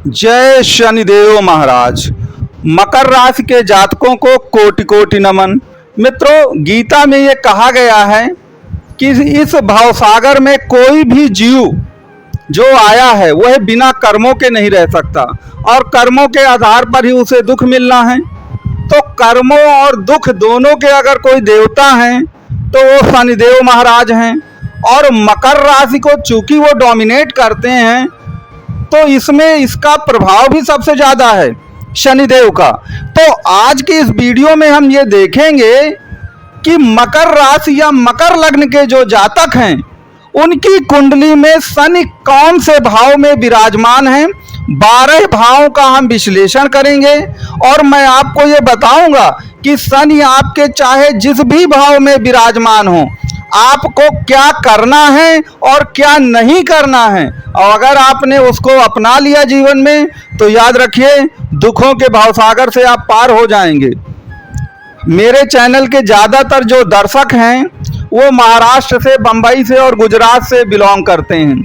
जय शनिदेव महाराज। मकर राशि के जातकों को कोटि कोटि नमन। मित्रों, गीता में ये कहा गया है कि इस भवसागर में कोई भी जीव जो आया है वह बिना कर्मों के नहीं रह सकता और कर्मों के आधार पर ही उसे दुख मिलना है। तो कर्मों और दुख दोनों के अगर कोई देवता हैं तो वो शनिदेव महाराज हैं। और मकर राशि को चूंकि वो डोमिनेट करते हैं तो इसमें इसका प्रभाव भी सबसे ज़्यादा है शनिदेव का। तो आज की इस वीडियो में हम ये देखेंगे कि मकर राशि या मकर लग्न के जो जातक हैं उनकी कुंडली में शनि कौन से भाव में विराजमान हैं। 12 भावों का हम विश्लेषण करेंगे और मैं आपको ये बताऊंगा कि शनि आपके चाहे जिस भी भाव में विराजमान हो आपको क्या करना है और क्या नहीं करना है। और अगर आपने उसको अपना लिया जीवन में तो याद रखिए दुखों के भवसागर से आप पार हो जाएंगे। मेरे चैनल के ज़्यादातर जो दर्शक हैं वो महाराष्ट्र से, बम्बई से और गुजरात से बिलोंग करते हैं।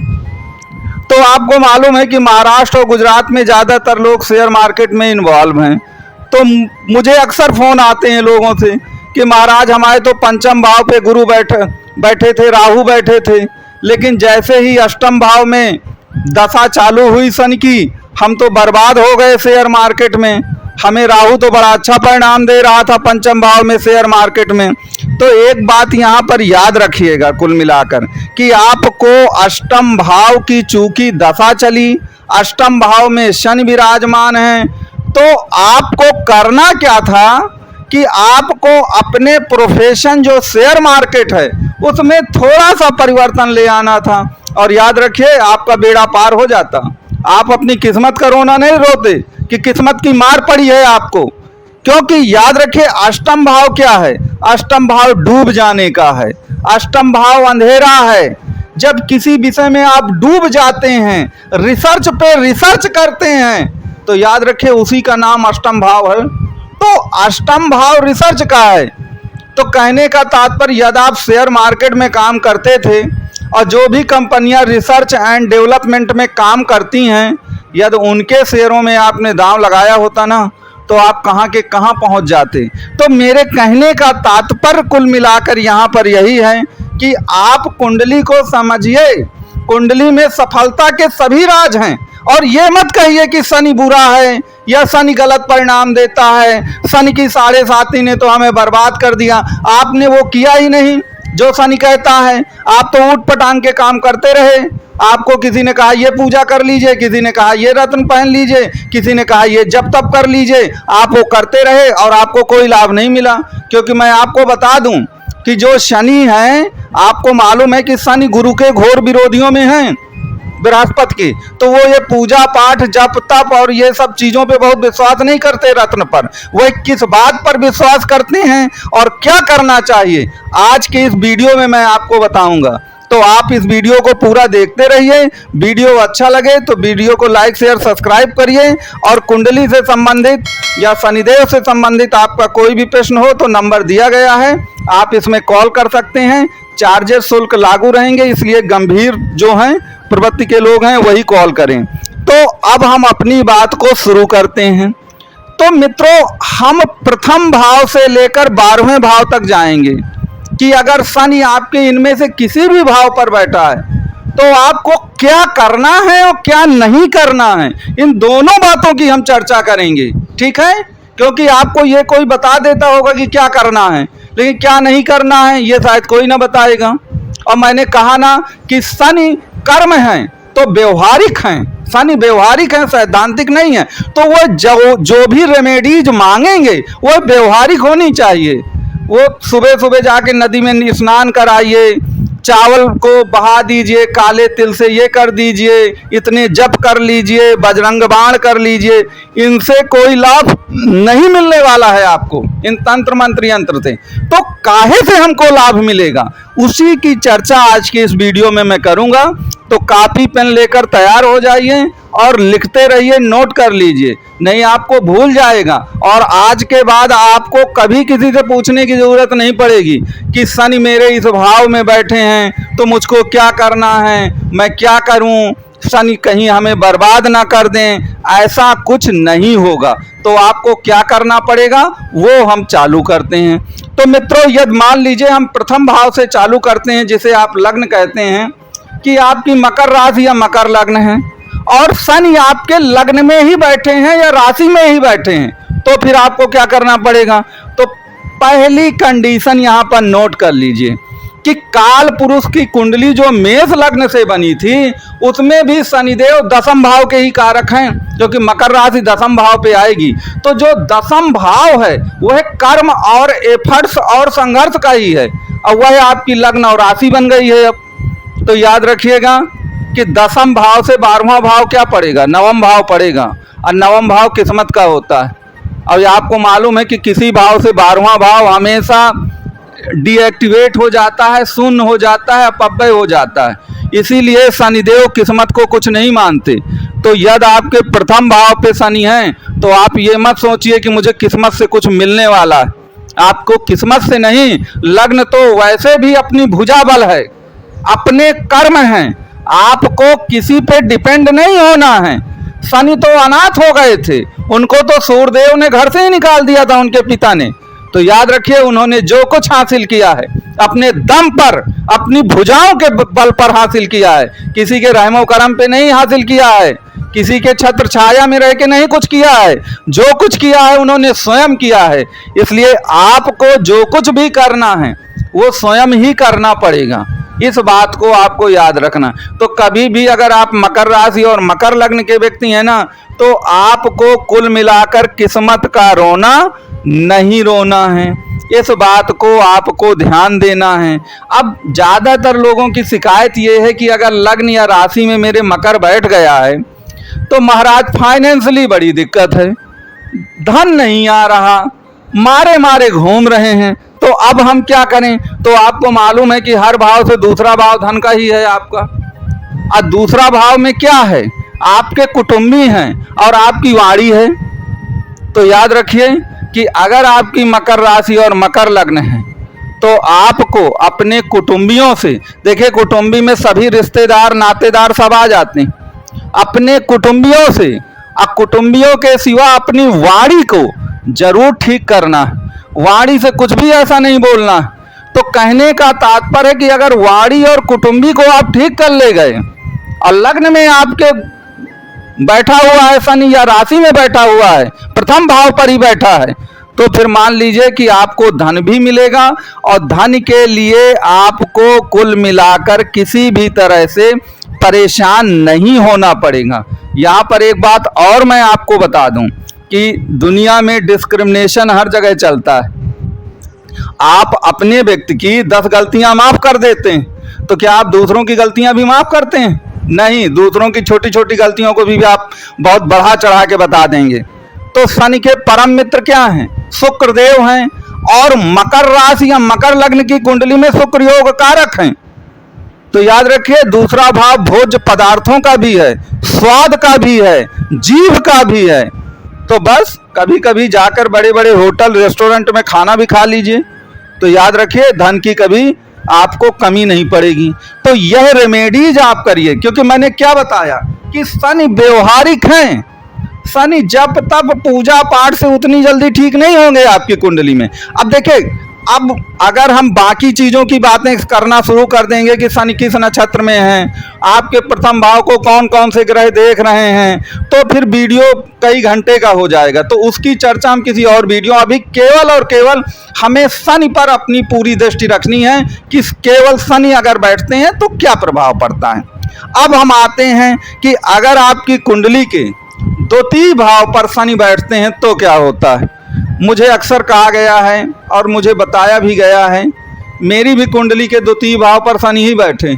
तो आपको मालूम है कि महाराष्ट्र और गुजरात में ज़्यादातर लोग शेयर मार्केट में इन्वॉल्व हैं। तो मुझे अक्सर फ़ोन आते हैं लोगों से कि महाराज हमारे तो पंचम भाव पे गुरु बैठे थे, राहु बैठे थे, लेकिन जैसे ही अष्टम भाव में दशा चालू हुई शनि की हम तो बर्बाद हो गए शेयर मार्केट में। हमें राहु तो बड़ा अच्छा परिणाम दे रहा था पंचम भाव में शेयर मार्केट में। तो एक बात यहाँ पर याद रखिएगा कुल मिलाकर कि आपको अष्टम भाव की चूंकि दशा चली, अष्टम भाव में शनि विराजमान है, तो आपको करना क्या था कि आपको अपने प्रोफेशन जो शेयर मार्केट है उसमें थोड़ा सा परिवर्तन ले आना था और याद रखिए आपका बेड़ा पार हो जाता। आप अपनी किस्मत का रोना नहीं रोते कि किस्मत की मार पड़ी है आपको, क्योंकि याद रखिए अष्टम भाव क्या है। अष्टम भाव डूब जाने का है, अष्टम भाव अंधेरा है। जब किसी विषय में आप डूब जाते हैं, रिसर्च पे रिसर्च करते हैं, तो याद रखिए उसी का नाम अष्टम भाव है। तो अष्टम भाव रिसर्च का है। तो कहने का तात्पर्य यदि आप शेयर मार्केट में काम करते थे और जो भी कंपनियां रिसर्च एंड डेवलपमेंट में काम करती हैं, यदि उनके शेयरों में आपने दांव लगाया होता ना तो आप कहाँ के कहाँ पहुंच जाते। तो मेरे कहने का तात्पर्य कुल मिलाकर यहाँ पर यही है कि आप कुंडली को समझिए। कुंडली में सफलता के सभी राज हैं और ये मत कहिए कि शनि बुरा है या शनि गलत परिणाम देता है, शनि की 7.5 ने तो हमें बर्बाद कर दिया। आपने वो किया ही नहीं जो शनि कहता है। आप तो ऊट पटांग के काम करते रहे। आपको किसी ने कहा ये पूजा कर लीजिए, किसी ने कहा ये रत्न पहन लीजिए, किसी ने कहा ये जप तप कर लीजिए। आप वो करते रहे और आपको कोई लाभ नहीं मिला। क्योंकि मैं आपको बता दूं कि जो शनि है, आपको मालूम है कि शनि गुरु के घोर विरोधियों में हैं, बृहस्पति की। तो वो ये पूजा पाठ जप तप और ये सब चीज़ों पे बहुत विश्वास नहीं करते रत्न पर। वो किस बात पर विश्वास करते हैं और क्या करना चाहिए आज के इस वीडियो में मैं आपको बताऊंगा। तो आप इस वीडियो को पूरा देखते रहिए। वीडियो अच्छा लगे तो वीडियो को लाइक शेयर सब्सक्राइब करिए। और कुंडली से संबंधित या शनिदेव से संबंधित आपका कोई भी प्रश्न हो तो नंबर दिया गया है, आप इसमें कॉल कर सकते हैं। चार्जेस शुल्क लागू रहेंगे, इसलिए गंभीर जो हैं प्रवृत्ति के लोग हैं वही कॉल करें। तो अब हम अपनी बात को शुरू करते हैं। तो मित्रों, हम प्रथम भाव से लेकर 12वें भाव तक जाएंगे कि अगर शनि आपके इनमें से किसी भी भाव पर बैठा है तो आपको क्या करना है और क्या नहीं करना है। इन दोनों बातों की हम चर्चा करेंगे, ठीक है। क्योंकि आपको ये कोई बता देता होगा कि क्या करना है, लेकिन क्या नहीं करना है ये शायद कोई ना बताएगा। और मैंने कहा ना कि शनि कर्म हैं तो व्यवहारिक हैं, शनि व्यवहारिक हैं, सैद्धांतिक नहीं है। तो वो जो भी रेमेडीज मांगेंगे वो व्यवहारिक होनी चाहिए। वो सुबह सुबह जाके नदी में स्नान कराइए, चावल को बहा दीजिए काले तिल से, ये कर दीजिए, इतने जप कर लीजिए, बजरंग बाण कर लीजिए, इनसे कोई लाभ नहीं मिलने वाला है आपको इन तंत्र मंत्र यंत्र से। तो काहे से हमको लाभ मिलेगा उसी की चर्चा आज की इस वीडियो में मैं करूंगा। तो कापी पेन लेकर तैयार हो जाइए और लिखते रहिए, नोट कर लीजिए, नहीं आपको भूल जाएगा। और आज के बाद आपको कभी किसी से पूछने की जरूरत नहीं पड़ेगी कि शनि मेरे इस भाव में बैठे हैं तो मुझको क्या करना है, मैं क्या करूं, शनि कहीं हमें बर्बाद ना कर दें, ऐसा कुछ नहीं होगा। तो आपको क्या करना पड़ेगा वो हम चालू करते हैं। तो मित्रों, यदि मान लीजिए हम प्रथम भाव से चालू करते हैं, जिसे आप लग्न कहते हैं, कि आपकी मकर राशि या मकर लग्न है और शनि आपके लग्न में ही बैठे हैं या राशि में ही बैठे हैं, तो फिर आपको क्या करना पड़ेगा। तो पहली कंडीशन यहाँ पर नोट कर लीजिए कि काल पुरुष की कुंडली जो मेष लग्न से बनी थी, उसमें भी शनिदेव दसम भाव के ही कारक हैं, क्योंकि मकर राशि दसम भाव पे आएगी। तो जो दसम भाव है वह कर्म और एफर्ट्स और संघर्ष का ही है, और वह आपकी लग्न और राशि बन गई है। अब तो याद रखिएगा कि दसम भाव से 12वां भाव क्या पड़ेगा, नवम भाव पड़ेगा, और नवम भाव किस्मत का होता है। अब आपको मालूम है कि किसी भाव से 12वां भाव हमेशा डीएक्टिवेट हो जाता है, शून्य हो जाता है, अपव्यय हो जाता है। इसीलिए शनिदेव किस्मत को कुछ नहीं मानते। तो यदि आपके प्रथम भाव पे शनि है तो आप ये मत सोचिए कि मुझे किस्मत से कुछ मिलने वाला है। आपको किस्मत से नहीं, लग्न तो वैसे भी अपनी भुजा बल है, अपने कर्म हैं, आपको किसी पे डिपेंड नहीं होना है। शनि तो अनाथ हो गए थे, उनको तो सूर्यदेव ने घर से ही निकाल दिया था, उनके पिता ने। तो याद रखिए, उन्होंने जो कुछ हासिल किया है अपने दम पर, अपनी भुजाओं के बल पर हासिल किया है, किसी के रहमो करम पे नहीं हासिल किया है, किसी के छत्र छाया में रह के नहीं कुछ किया है। जो कुछ किया है उन्होंने स्वयं किया है। इसलिए आपको जो कुछ भी करना है वो स्वयं ही करना पड़ेगा, इस बात को आपको याद रखना। तो कभी भी अगर आप मकर राशि और मकर लग्न के व्यक्ति हैं ना, तो आपको कुल मिलाकर किस्मत का रोना नहीं रोना है, इस बात को आपको ध्यान देना है। अब ज़्यादातर लोगों की शिकायत ये है कि अगर लग्न या राशि में मेरे मकर बैठ गया है तो महाराज फाइनेंशियली बड़ी दिक्कत है, धन नहीं आ रहा, मारे मारे घूम रहे हैं। तो अब हम क्या करें। तो आपको मालूम है कि हर भाव से दूसरा भाव धन का ही है आपका, और दूसरा भाव में क्या है, आपके कुटुंबी हैं और आपकी वाणी है। तो याद रखिए कि अगर आपकी मकर राशि और मकर लग्न है तो आपको अपने कुटुंबियों से, देखिए कुटुंबी में सभी रिश्तेदार नातेदार सब आ जाते हैं, अपने कुटुंबियों से और कुटुंबियों के सिवा अपनी वाणी को जरूर ठीक करना। वाणी से कुछ भी ऐसा नहीं बोलना। तो कहने का तात्पर्य है कि अगर वाणी और कुटुंबी को आप ठीक कर ले गए और लग्न में आपके बैठा हुआ है शनि या राशि में बैठा हुआ है, प्रथम भाव पर ही बैठा है, तो फिर मान लीजिए कि आपको धन भी मिलेगा और धन के लिए आपको कुल मिलाकर किसी भी तरह से परेशान नहीं होना पड़ेगा। यहाँ पर एक बात और मैं आपको बता दूं कि दुनिया में डिस्क्रिमिनेशन हर जगह चलता है। आप अपने व्यक्ति की 10 गलतियां माफ कर देते हैं, तो क्या आप दूसरों की गलतियां भी माफ करते हैं? नहीं, दूसरों की छोटी छोटी गलतियों को भी आप बहुत बढ़ा चढ़ा के बता देंगे। तो शनि के परम मित्र क्या हैं? शुक्रदेव हैं, और मकर राशि या मकर लग्न की कुंडली में शुक्र योग कारक हैं। तो याद रखिए, दूसरा भाव भोज्य पदार्थों का भी है, स्वाद का भी है, जीभ का भी है। तो बस कभी कभी जाकर बड़े बड़े होटल रेस्टोरेंट में खाना भी खा लीजिए, तो याद रखिए धन की कभी आपको कमी नहीं पड़ेगी। तो यह रेमेडीज आप करिए, क्योंकि मैंने क्या बताया कि शनि व्यवहारिक हैं। शनि जब तब पूजा पाठ से उतनी जल्दी ठीक नहीं होंगे आपकी कुंडली में। अब देखिए, अब अगर हम बाकी चीज़ों की बातें करना शुरू कर देंगे कि शनि किस नक्षत्र में हैं, आपके प्रथम भाव को कौन कौन से ग्रह देख रहे हैं, तो फिर वीडियो कई घंटे का हो जाएगा। तो उसकी चर्चा हम किसी और वीडियो, अभी केवल और केवल हमें शनि पर अपनी पूरी दृष्टि रखनी है कि केवल शनि अगर बैठते हैं तो क्या प्रभाव पड़ता है। अब हम आते हैं कि अगर आपकी कुंडली के द्वितीय भाव पर शनि बैठते हैं तो क्या होता है। मुझे अक्सर कहा गया है और मुझे बताया भी गया है, मेरी भी कुंडली के द्वितीय भाव पर शनि ही बैठे,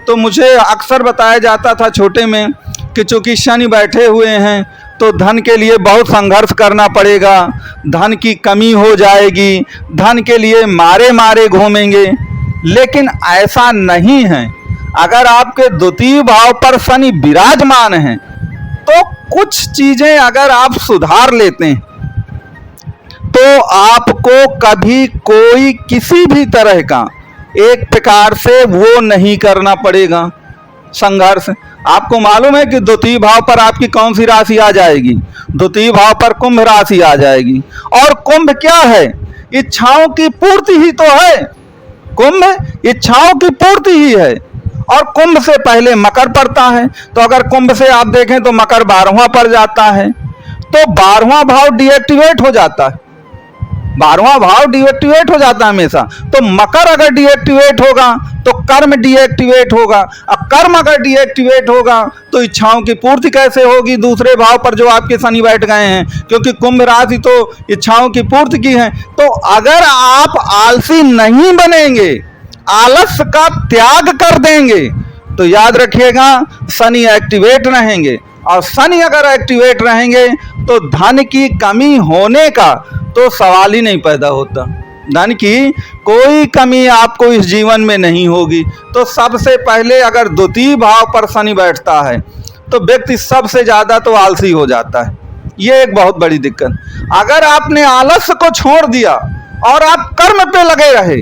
तो मुझे अक्सर बताया जाता था छोटे में कि चूंकि शनि बैठे हुए हैं तो धन के लिए बहुत संघर्ष करना पड़ेगा, धन की कमी हो जाएगी, धन के लिए मारे मारे घूमेंगे। लेकिन ऐसा नहीं है। अगर आपके द्वितीय भाव पर शनि विराजमान हैं तो कुछ चीज़ें अगर आप सुधार लेते हैं तो आपको कभी कोई किसी भी तरह का एक प्रकार से वो नहीं करना पड़ेगा संघर्ष। आपको मालूम है कि द्वितीय भाव पर आपकी कौन सी राशि आ जाएगी? द्वितीय भाव पर कुंभ राशि आ जाएगी। और कुंभ क्या है? इच्छाओं की पूर्ति ही तो है। कुंभ इच्छाओं की पूर्ति ही है। और कुंभ से पहले मकर पड़ता है, तो अगर कुंभ से आप देखें तो मकर 12वां पड़ जाता है, तो 12वां भाव डीएक्टिवेट हो जाता है। 12वां भाव डीएक्टिवेट हो जाता है हमेशा। तो मकर अगर डीएक्टिवेट होगा तो कर्म डीएक्टिवेट होगा। अब कर्म अगर डीएक्टिवेट होगा तो इच्छाओं की पूर्ति कैसे होगी दूसरे भाव पर जो आपके शनि बैठ गए हैं, क्योंकि कुंभ राशि तो इच्छाओं की पूर्ति की है। तो अगर आप आलसी नहीं बनेंगे, आलस्य का त्याग कर देंगे, तो याद रखिएगा शनि एक्टिवेट रहेंगे। और शनि अगर एक्टिवेट रहेंगे तो धन की कमी होने का तो सवाल ही नहीं पैदा होता। धन की कोई कमी आपको इस जीवन में नहीं होगी। तो सबसे पहले अगर द्वितीय भाव पर शनि बैठता है तो व्यक्ति सबसे ज़्यादा तो आलसी हो जाता है। ये एक बहुत बड़ी दिक्कत। अगर आपने आलस्य को छोड़ दिया और आप कर्म पे लगे रहे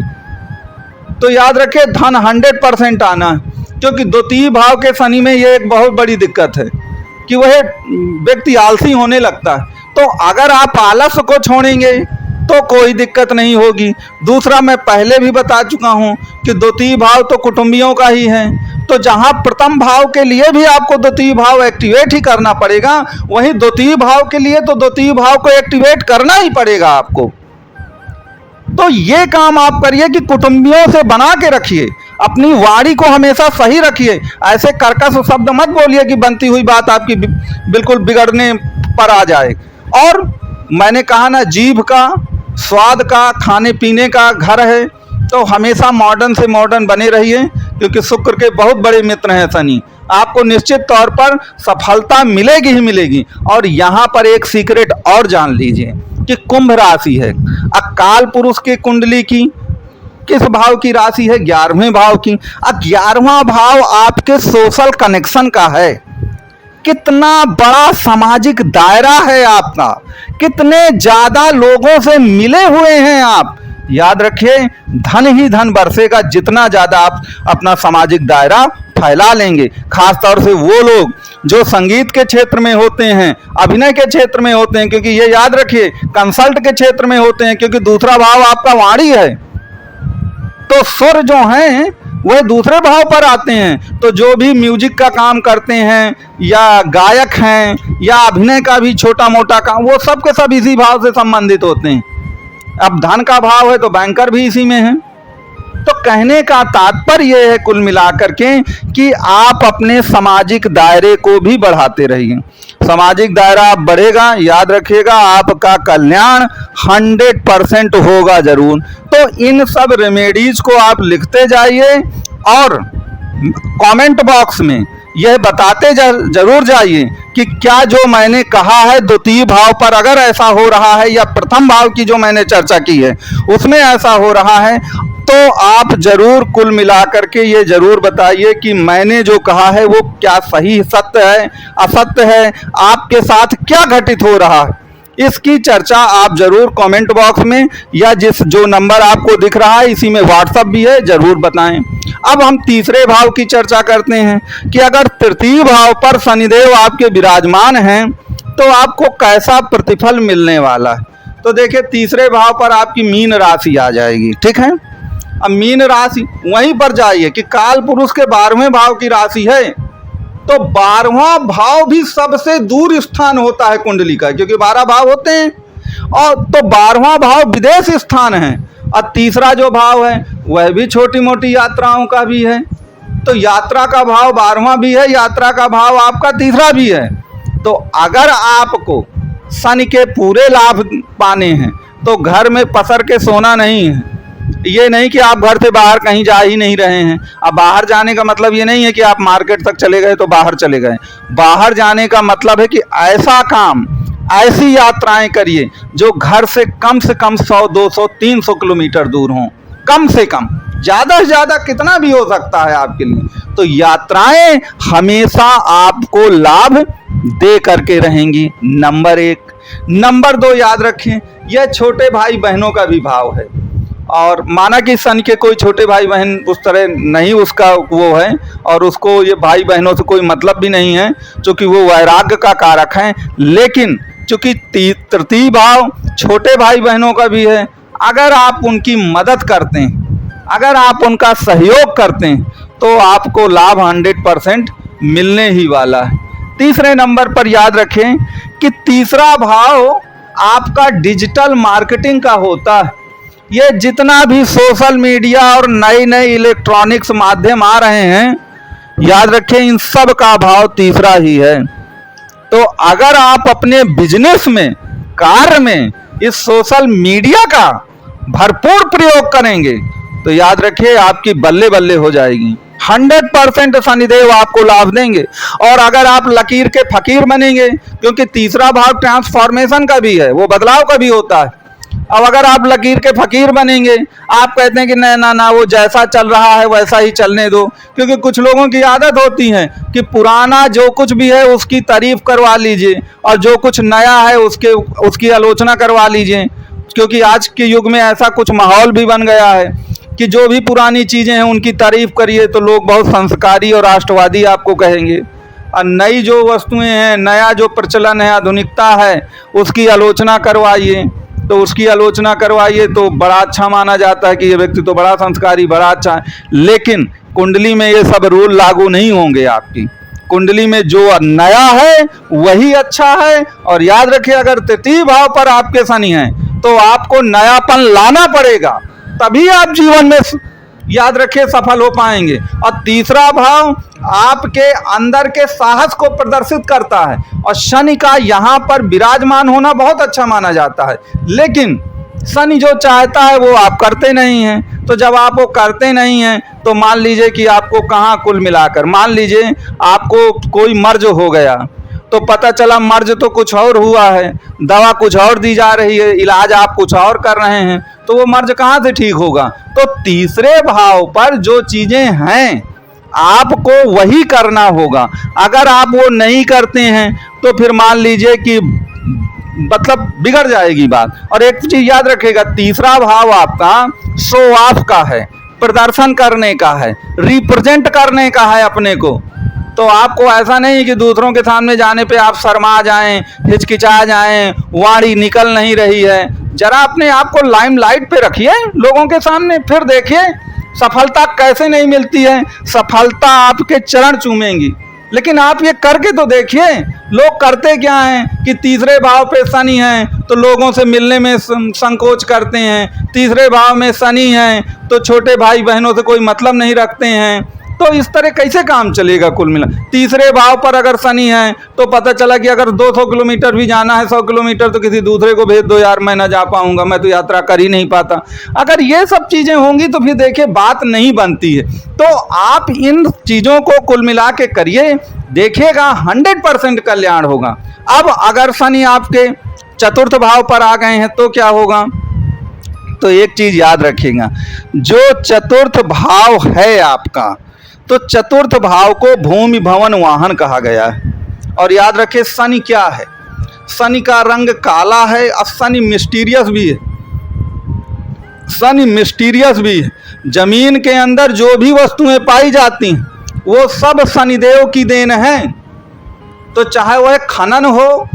तो याद रखिए धन 100% आना है। क्योंकि द्वितीय भाव के शनि में ये एक बहुत बड़ी दिक्कत है कि वह व्यक्ति आलसी होने लगता है। तो अगर आप आलस को छोड़ेंगे तो कोई दिक्कत नहीं होगी। दूसरा, मैं पहले भी बता चुका हूं कि द्वितीय भाव तो कुटुंबियों का ही है। तो जहां प्रथम भाव के लिए भी आपको द्वितीय भाव एक्टिवेट ही करना पड़ेगा, वहीं द्वितीय भाव के लिए तो द्वितीय भाव को एक्टिवेट करना ही पड़ेगा आपको। तो ये काम आप करिए कि कुटुंबियों से बना के रखिए, अपनी वाणी को हमेशा सही रखिए। ऐसे कर्कश शब्द मत बोलिए कि बनती हुई बात आपकी बिल्कुल बिगड़ने पर आ जाए। और मैंने कहा ना, जीभ का स्वाद का खाने पीने का घर है, तो हमेशा मॉडर्न से मॉडर्न बने रहिए, क्योंकि शुक्र के बहुत बड़े मित्र हैं शनि। आपको निश्चित तौर पर सफलता मिलेगी ही मिलेगी। और यहाँ पर एक सीक्रेट और जान लीजिए कि कुंभ राशि है, अकाल पुरुष की कुंडली की किस भाव की राशि है? 11वें भाव की। अब 11वां भाव आपके सोशल कनेक्शन का है। कितना बड़ा सामाजिक दायरा है आपका, कितने ज्यादा लोगों से मिले हुए हैं आप। याद रखिए धन ही धन बरसेगा जितना ज्यादा आप अपना सामाजिक दायरा फैला लेंगे। खास तौर से वो लोग जो संगीत के क्षेत्र में होते हैं, अभिनय के क्षेत्र में होते हैं, क्योंकि ये याद रखिए कंसल्ट के क्षेत्र में होते हैं, क्योंकि दूसरा भाव आपका वाणी है। तो सुर जो हैं वह दूसरे भाव पर आते हैं। तो जो भी म्यूजिक का काम करते हैं या गायक हैं या अभिनय का भी छोटा मोटा काम, वो सब के सब इसी भाव से संबंधित होते हैं। अब धन का भाव है तो बैंकर भी इसी में है। तो कहने का तात्पर्य यह है कुल मिलाकर के कि आप अपने सामाजिक दायरे को भी बढ़ाते रहिए। सामाजिक दायरा आप बढ़ेगा, याद रखिएगा आपका कल्याण 100% होगा जरूर। तो इन सब रेमेडीज को आप लिखते जाइए और कमेंट बॉक्स में यह बताते जरूर जाइए कि क्या जो मैंने कहा है द्वितीय भाव पर अगर ऐसा हो रहा है या प्रथम भाव की जो मैंने चर्चा की है उसमें ऐसा हो रहा है, तो आप जरूर कुल मिलाकर के ये जरूर बताइए कि मैंने जो कहा है वो क्या सही सत्य है, असत्य है, आपके साथ क्या घटित हो रहा है। इसकी चर्चा आप जरूर कमेंट बॉक्स में या जिस जो नंबर आपको दिख रहा है इसी में व्हाट्सएप भी है, जरूर बताएं। अब हम तीसरे भाव की चर्चा करते हैं कि अगर तृतीय भाव पर शनिदेव आपके विराजमान हैं तो आपको कैसा प्रतिफल मिलने वाला है। तो देखिए तीसरे भाव पर आपकी मीन राशि आ जाएगी, ठीक है। अब मीन राशि वहीं पर जाइए कि काल पुरुष के 12वें भाव की राशि है, तो 12वां भाव भी सबसे दूर स्थान होता है कुंडली का, क्योंकि 12 भाव होते हैं। और तो 12वां भाव विदेश स्थान है और तीसरा जो भाव है वह भी छोटी मोटी यात्राओं का भी है। तो यात्रा का भाव 12वां भी है, यात्रा का भाव आपका तीसरा भी है। तो अगर आपको शनि के पूरे लाभ पाने हैं तो घर में पसर के सोना नहीं है। ये नहीं कि आप घर से बाहर कहीं जा ही नहीं रहे हैं। अब बाहर जाने का मतलब ये नहीं है कि आप मार्केट तक चले गए तो बाहर चले गए। बाहर जाने का मतलब है कि ऐसा काम, ऐसी यात्राएं करिए जो घर से कम 100, 200, 300 किलोमीटर दूर हों, कम से कम। ज़्यादा से ज़्यादा कितना भी हो सकता है आपके लिए। तो यात्राएं हमेशा आपको लाभ दे करके रहेंगी, नंबर 1। नंबर 2 याद रखें, यह छोटे भाई बहनों का भी भाव है और माना कि शनि के कोई छोटे भाई बहन उस तरह नहीं उसका वो है, और उसको ये भाई बहनों से कोई मतलब भी नहीं है, क्योंकि वो वैराग्य का कारक है। लेकिन चूंकि तृतीय भाव छोटे भाई बहनों का भी है, अगर आप उनकी मदद करते हैं, अगर आप उनका सहयोग करते हैं, तो आपको लाभ 100% मिलने ही वाला है। तीसरे नंबर पर याद रखें कि तीसरा भाव आपका डिजिटल मार्केटिंग का होता है। ये जितना भी सोशल मीडिया और नए नए इलेक्ट्रॉनिक्स माध्यम आ रहे हैं, याद रखें इन सब का भाव तीसरा ही है। तो अगर आप अपने बिजनेस में, कार्य में इस सोशल मीडिया का भरपूर प्रयोग करेंगे, तो याद रखिए आपकी बल्ले बल्ले हो जाएगी। 100% शनिदेव आपको लाभ देंगे। और अगर आप लकीर के फकीर बनेंगे, क्योंकि तीसरा भाव ट्रांसफॉर्मेशन का भी है, वो बदलाव का भी होता है। अब अगर आप लकीर के फकीर बनेंगे, आप कहते हैं कि ना ना वो जैसा चल रहा है वैसा ही चलने दो, क्योंकि कुछ लोगों की आदत होती है कि पुराना जो कुछ भी है उसकी तारीफ करवा लीजिए, और जो कुछ नया है उसकी आलोचना करवा लीजिए। क्योंकि आज के युग में ऐसा कुछ माहौल भी बन गया है कि जो भी पुरानी चीज़ें हैं उनकी तारीफ करिए तो लोग बहुत संस्कारी और राष्ट्रवादी आपको कहेंगे, और नई जो वस्तुएं हैं, नया जो प्रचलन है, आधुनिकता है, उसकी आलोचना करवाइए, तो उसकी आलोचना करवाइए तो बड़ा अच्छा माना जाता है कि ये व्यक्ति तो बड़ा संस्कारी, बड़ा अच्छा है। लेकिन कुंडली में ये सब रूल लागू नहीं होंगे। आपकी कुंडली में जो नया है वही अच्छा है। और याद रखिए अगर तृतीय भाव पर आपके शनि हैं तो आपको नयापन लाना पड़ेगा, तभी आप जीवन में याद रखिए सफल हो पाएंगे। और तीसरा भाव आपके अंदर के साहस को प्रदर्शित करता है, और शनि का यहाँ पर विराजमान होना बहुत अच्छा माना जाता है। लेकिन शनि जो चाहता है वो आप करते नहीं हैं। तो जब आप वो करते नहीं हैं तो मान लीजिए कि आपको कहाँ कुल मिलाकर, मान लीजिए आपको कोई मर्ज हो गया, तो पता चला मर्ज तो कुछ और हुआ है, दवा कुछ और दी जा रही है, इलाज आप कुछ और कर रहे हैं, तो वो मर्ज कहाँ से ठीक होगा। तो तीसरे भाव पर जो चीज़ें हैं आपको वही करना होगा। अगर आप वो नहीं करते हैं तो फिर मान लीजिए कि मतलब बिगड़ जाएगी बात। और एक चीज़ याद रखिएगा, तीसरा भाव आपका शो ऑफ का है, प्रदर्शन करने का है, रिप्रेजेंट करने का है अपने को। तो आपको ऐसा नहीं कि दूसरों के सामने जाने पे आप शर्मा जाएं, हिचकिचा जाएं, वाणी निकल नहीं रही है। जरा अपने आप को लाइमलाइट पे रखिए लोगों के सामने, फिर देखिए सफलता कैसे नहीं मिलती है। सफलता आपके चरण चूमेंगी, लेकिन आप ये करके तो देखिए। लोग करते क्या हैं कि तीसरे भाव पे शनि है तो लोगों से मिलने में संकोच करते हैं, तीसरे भाव में शनि है तो छोटे भाई बहनों से कोई मतलब नहीं रखते हैं। तो इस तरह कैसे काम चलेगा कुल मिला। तीसरे भाव पर अगर शनि है तो पता चला कि अगर 200 किलोमीटर भी जाना है, 100 किलोमीटर, तो किसी दूसरे को भेज दो, यार मैं ना जा पाऊंगा, मैं तो यात्रा कर ही नहीं पाता। अगर ये सब चीज़ें होंगी तो फिर देखिए बात नहीं बनती है। तो आप इन चीज़ों को कुल मिला के करिए, देखिएगा 100% कल्याण होगा। अब अगर शनि आपके चतुर्थ भाव पर आ गए हैं तो क्या होगा। तो एक चीज़ याद रखिएगा, जो चतुर्थ भाव है आपका, तो चतुर्थ भाव को भूमि भवन वाहन कहा गया है। और याद रखें शनि क्या है, शनि का रंग काला है, और शनि मिस्टीरियस भी है। शनि मिस्टीरियस भी है। जमीन के अंदर जो भी वस्तुएं पाई जाती हैं वो सब शनिदेव की देन है। तो चाहे वह खनन हो,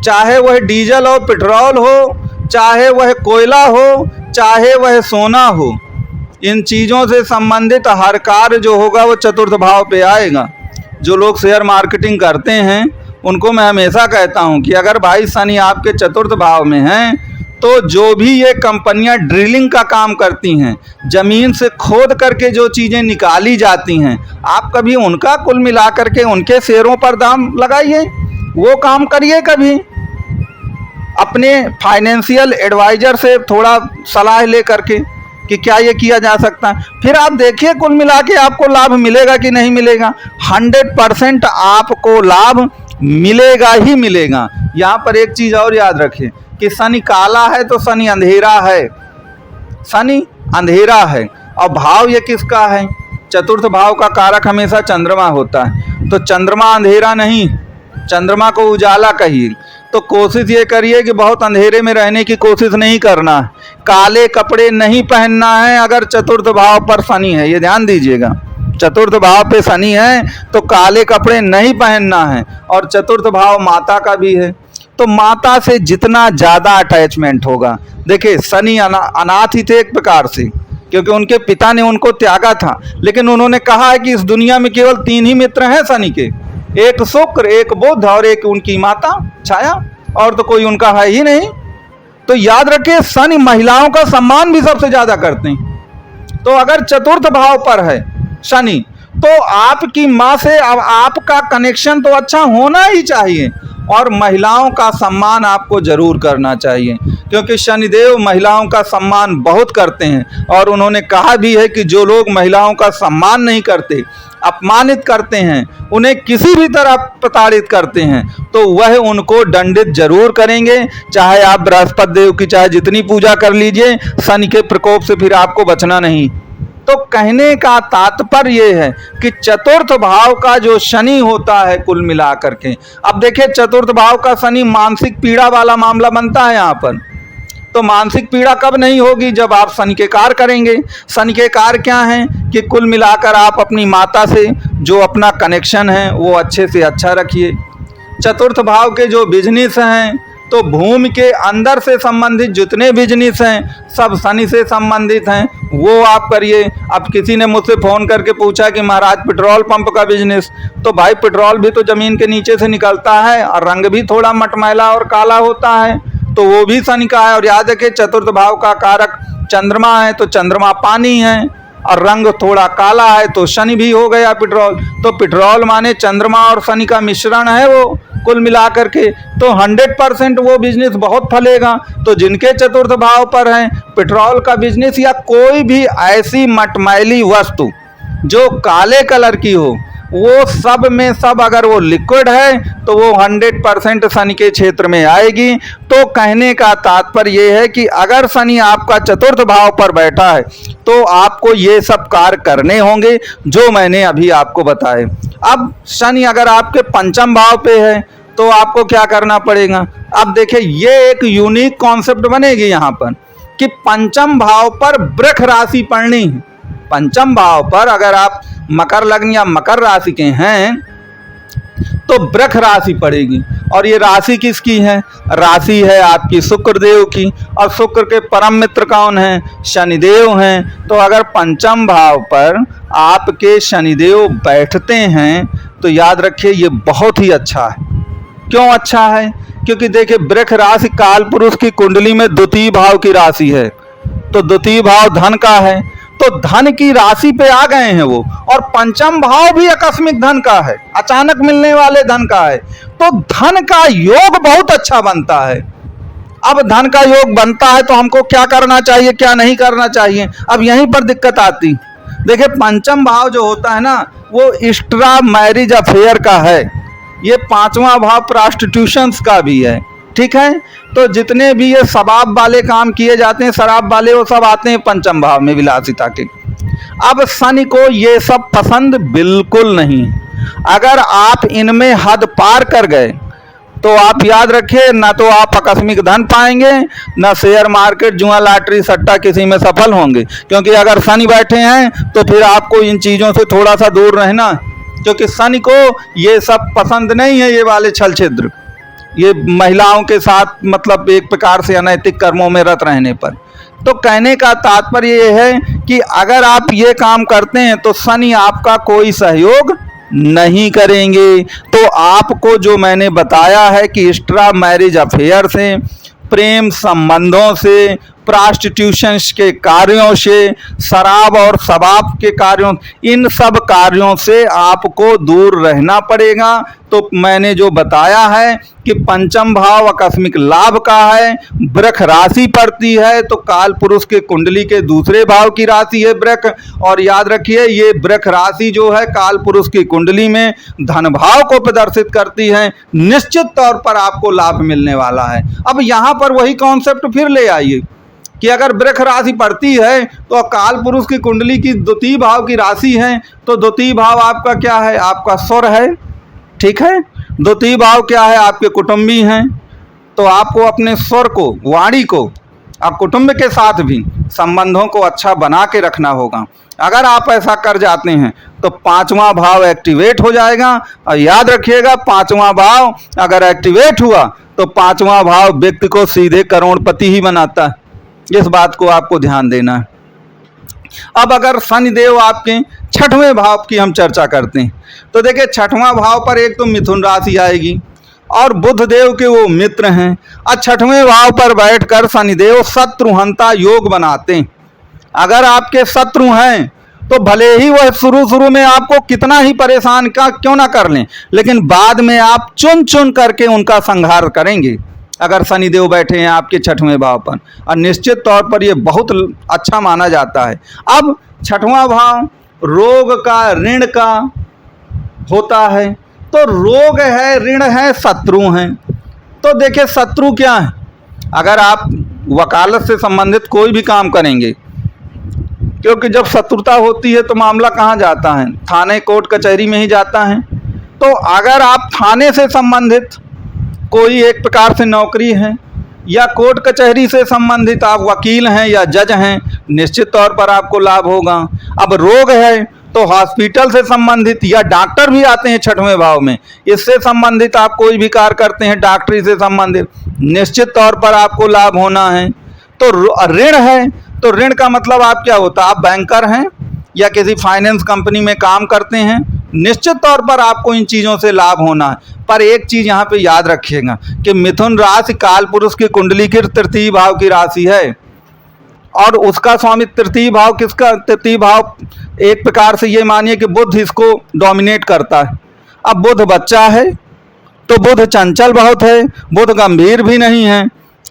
चाहे वह डीजल और पेट्रोल हो, चाहे वह कोयला हो, चाहे वह सोना हो, इन चीज़ों से संबंधित हर कार्य जो होगा वो चतुर्थ भाव पे आएगा। जो लोग शेयर मार्केटिंग करते हैं उनको मैं हमेशा कहता हूं कि अगर भाई शनि आपके चतुर्थ भाव में हैं तो जो भी ये कंपनियां ड्रिलिंग का काम करती हैं, ज़मीन से खोद करके जो चीज़ें निकाली जाती हैं, आप कभी उनका कुल मिला करके उनके शेयरों पर दाम लगाइए, वो काम करिए। कभी अपने फाइनेंशियल एडवाइज़र से थोड़ा सलाह ले करके कि क्या ये किया जा सकता है, फिर आप देखिए कुल मिला के आपको लाभ मिलेगा कि नहीं मिलेगा। 100% आपको लाभ मिलेगा ही मिलेगा। यहाँ पर एक चीज़ और याद रखिए कि शनि काला है तो शनि अंधेरा है, शनि अंधेरा है। और भाव ये किसका है, चतुर्थ भाव का कारक हमेशा चंद्रमा होता है। तो चंद्रमा अंधेरा नहीं, चंद्रमा को उजाला कहिए। तो कोशिश ये करिए कि बहुत अंधेरे में रहने की कोशिश नहीं करना है, काले कपड़े नहीं पहनना है अगर चतुर्थ भाव पर शनि है, ये ध्यान दीजिएगा। चतुर्थ भाव पे शनि है तो काले कपड़े नहीं पहनना है। और चतुर्थ भाव माता का भी है, तो माता से जितना ज़्यादा अटैचमेंट होगा, देखिए शनि अनाथ ही थे एक प्रकार से, क्योंकि उनके पिता ने उनको त्यागा था, लेकिन उन्होंने कहा है कि इस दुनिया में केवल 3 ही मित्र हैं शनि के, एक शुक्र, एक बुध और एक उनकी माता छाया, और तो कोई उनका है ही नहीं। तो याद रखिए शनि महिलाओं का सम्मान भी सबसे ज्यादा करते हैं। तो अगर चतुर्थ भाव पर है शनि, तो आपकी माँ से अब आपका कनेक्शन तो अच्छा होना ही चाहिए, और महिलाओं का सम्मान आपको जरूर करना चाहिए, क्योंकि शनिदेव महिलाओं का सम्मान बहुत करते हैं। और उन्होंने कहा भी है कि जो लोग महिलाओं का सम्मान नहीं करते, अपमानित करते हैं, उन्हें किसी भी तरह प्रताड़ित करते हैं, तो वह उनको दंडित जरूर करेंगे। चाहे आप बृहस्पति देव की चाहे जितनी पूजा कर लीजिए, शनि के प्रकोप से फिर आपको बचना नहीं। तो कहने का तात्पर्य यह है कि चतुर्थ भाव का जो शनि होता है कुल मिलाकर के, अब देखिए चतुर्थ भाव का शनि मानसिक पीड़ा वाला मामला बनता है यहाँ पर। तो मानसिक पीड़ा कब नहीं होगी? जब आप शनि के कार्य करेंगे। शनि के कार्य क्या हैं कि कुल मिलाकर आप अपनी माता से जो अपना कनेक्शन है वो अच्छे से अच्छा रखिए। चतुर्थ भाव के जो बिजनेस हैं, तो भूमि के अंदर से संबंधित जितने बिजनेस हैं सब शनि से संबंधित हैं, वो आप करिए। अब किसी ने मुझसे फ़ोन करके पूछा कि महाराज पेट्रोल पंप का बिजनेस, तो भाई पेट्रोल भी तो ज़मीन के नीचे से निकलता है और रंग भी थोड़ा मटमैला और काला होता है, तो वो भी शनि का है। और याद रखिए चतुर्थ भाव का कारक चंद्रमा है, तो चंद्रमा पानी है और रंग थोड़ा काला है, तो शनि भी हो गया पेट्रोल। तो पेट्रोल माने चंद्रमा और शनि का मिश्रण है वो कुल मिलाकर के, तो 100% वो बिजनेस बहुत फलेगा। तो जिनके चतुर्थ भाव पर है पेट्रोल का बिजनेस या कोई भी ऐसी मटमैली वस्तु जो काले कलर की हो, वो सब में सब अगर वो लिक्विड है तो वो 100% शनि के क्षेत्र में आएगी। तो कहने का तात्पर्य ये है कि अगर शनि आपका चतुर्थ भाव पर बैठा है तो आपको ये सब कार्य करने होंगे जो मैंने अभी आपको बताए। अब शनि अगर आपके पंचम भाव पे है तो आपको क्या करना पड़ेगा? अब देखिए ये एक यूनिक कॉन्सेप्ट बनेगी यहाँ पर कि पंचम भाव पर वृष राशि पढ़नी है। पंचम भाव पर अगर आप मकर लग्न या मकर राशि के हैं तो वृष राशि पड़ेगी। और ये राशि किसकी है? राशि है आपकी शुक्रदेव की, और शुक्र के परम मित्र कौन है? शनिदेव हैं। तो अगर पंचम भाव पर आपके शनिदेव बैठते हैं तो याद रखिए ये बहुत ही अच्छा है। क्यों अच्छा है? क्योंकि देखिए वृष राशि काल पुरुष की कुंडली में द्वितीय भाव की राशि है, तो द्वितीय भाव धन का है, तो धन की राशि पे आ गए हैं वो। और पंचम भाव भी आकस्मिक धन का है, अचानक मिलने वाले धन का है, तो धन का योग बहुत अच्छा बनता है। अब धन का योग बनता है तो हमको क्या करना चाहिए, क्या नहीं करना चाहिए, अब यहीं पर दिक्कत आती। देखिए पंचम भाव जो होता है ना वो एक्स्ट्रा मैरिज अफेयर का है, ये 5वां भाव प्रॉस्टिट्यूशंस का भी है, ठीक है। तो जितने भी ये शराब वाले काम किए जाते हैं, शराब वाले, वो सब आते हैं पंचम भाव में, विलासिता के। अब शनि को ये सब पसंद बिल्कुल नहीं। अगर आप इनमें हद पार कर गए तो आप याद रखिए ना तो आप आकस्मिक धन पाएंगे, ना शेयर मार्केट, जुआ, लॉटरी, सट्टा किसी में सफल होंगे। क्योंकि अगर शनि बैठे हैं तो फिर आपको इन चीज़ों से थोड़ा सा दूर रहना, क्योंकि शनि को ये सब पसंद नहीं है, ये वाले छल छिद्र, ये महिलाओं के साथ मतलब एक प्रकार से अनैतिक कर्मों में रत रहने पर। तो कहने का तात्पर्य ये है कि अगर आप ये काम करते हैं तो शनि आपका कोई सहयोग नहीं करेंगे। तो आपको जो मैंने बताया है कि एक्स्ट्रा मैरिज अफेयर से, प्रेम संबंधों से, प्रॉस्टिट्यूशंस के कार्यों से, शराब और शबाब के कार्यों, इन सब कार्यों से आपको दूर रहना पड़ेगा। तो मैंने जो बताया है कि पंचम भाव आकस्मिक लाभ का है, वृष राशि पड़ती है, तो काल पुरुष के कुंडली के दूसरे भाव की राशि है वृष। और याद रखिए ये वृष राशि जो है काल पुरुष की कुंडली में धन भाव को प्रदर्शित करती है, निश्चित तौर पर आपको लाभ मिलने वाला है। अब यहाँ पर वही कॉन्सेप्ट फिर ले आइए कि अगर वृष राशि पड़ती है तो काल पुरुष की कुंडली की द्वितीय भाव की राशि है, तो द्वितीय भाव आपका क्या है? आपका स्वर है, ठीक है। द्वितीय भाव क्या है? आपके कुटुंबी हैं। तो आपको अपने स्वर को, वाणी को और कुटुंब के साथ भी संबंधों को अच्छा बना के रखना होगा। अगर आप ऐसा कर जाते हैं तो पांचवा भाव एक्टिवेट हो जाएगा। और याद रखिएगा, पांचवा भाव अगर एक्टिवेट हुआ तो पांचवा भाव व्यक्ति को सीधे करोड़पति ही बनाता है। इस बात को आपको ध्यान देना है। अब अगर शनिदेव आपके छठवें भाव की हम चर्चा करते हैं तो देखिए, छठवां भाव पर एक तो मिथुन राशि आएगी और बुध देव के वो मित्र हैं। और छठवें भाव पर बैठकर शनिदेव शत्रुहंता योग बनाते हैं। अगर आपके शत्रु हैं तो भले ही वह शुरू में आपको कितना ही परेशान का क्यों ना कर लें, लेकिन बाद में आप चुन चुन करके उनका संहार करेंगे अगर शनिदेव बैठे हैं आपके छठवें भाव पर। और निश्चित तौर पर यह बहुत अच्छा माना जाता है। अब छठवां भाव रोग का, ऋण का होता है। तो रोग है, ऋण है, शत्रु हैं। तो देखिए, शत्रु क्या है? अगर आप वकालत से संबंधित कोई भी काम करेंगे, क्योंकि जब शत्रुता होती है तो मामला कहाँ जाता है? थाने, कोर्ट, कचहरी में ही जाता है। तो अगर आप थाने से संबंधित कोई एक प्रकार से नौकरी है या कोर्ट कचहरी से संबंधित आप वकील हैं या जज हैं, निश्चित तौर पर आपको लाभ होगा। अब रोग है तो हॉस्पिटल से संबंधित या डॉक्टर भी आते हैं छठवें भाव में, इससे संबंधित आप कोई भी कार्य करते हैं, डॉक्टरी से संबंधित, निश्चित तौर पर आपको लाभ होना है। तो ऋण है तो ऋण का मतलब आप क्या होता है? आप बैंकर हैं या किसी फाइनेंस कंपनी में काम करते हैं, निश्चित तौर पर आपको इन चीज़ों से लाभ होना है। पर एक चीज़ यहाँ पे याद रखिएगा कि मिथुन राशि काल पुरुष की कुंडली की तृतीय भाव की राशि है और उसका स्वामी तृतीय भाव किसका? तृतीय भाव एक प्रकार से ये मानिए कि बुध इसको डोमिनेट करता है। अब बुध बच्चा है तो बुध चंचल बहुत है, बुध गंभीर भी नहीं है।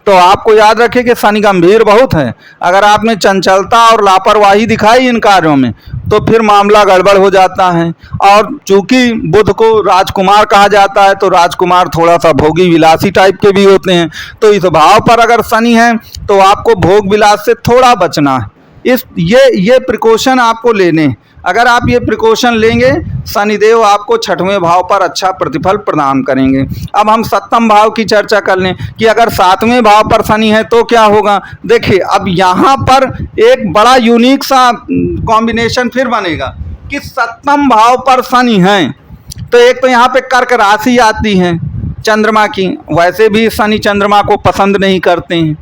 तो आपको याद रखें कि शनि गंभीर बहुत है। अगर आपने चंचलता और लापरवाही दिखाई इन कार्यों में तो फिर मामला गड़बड़ हो जाता है। और चूंकि बुध को राजकुमार कहा जाता है तो राजकुमार थोड़ा सा भोगी विलासी टाइप के भी होते हैं। तो इस भाव पर अगर शनि है तो आपको भोग विलास से थोड़ा बचना है। ये प्रिकॉशन आपको लेने हैं। अगर आप ये प्रिकॉशन लेंगे, शनिदेव आपको छठवें भाव पर अच्छा प्रतिफल प्रदान करेंगे। अब हम सप्तम भाव की चर्चा कर लें कि अगर सातवें भाव पर शनि है तो क्या होगा। देखिए, अब यहाँ पर एक बड़ा यूनिक सा कॉम्बिनेशन फिर बनेगा कि सप्तम भाव पर शनि है तो एक तो यहाँ पे कर्क राशि आती है चंद्रमा की। वैसे भी शनि चंद्रमा को पसंद नहीं करते हैं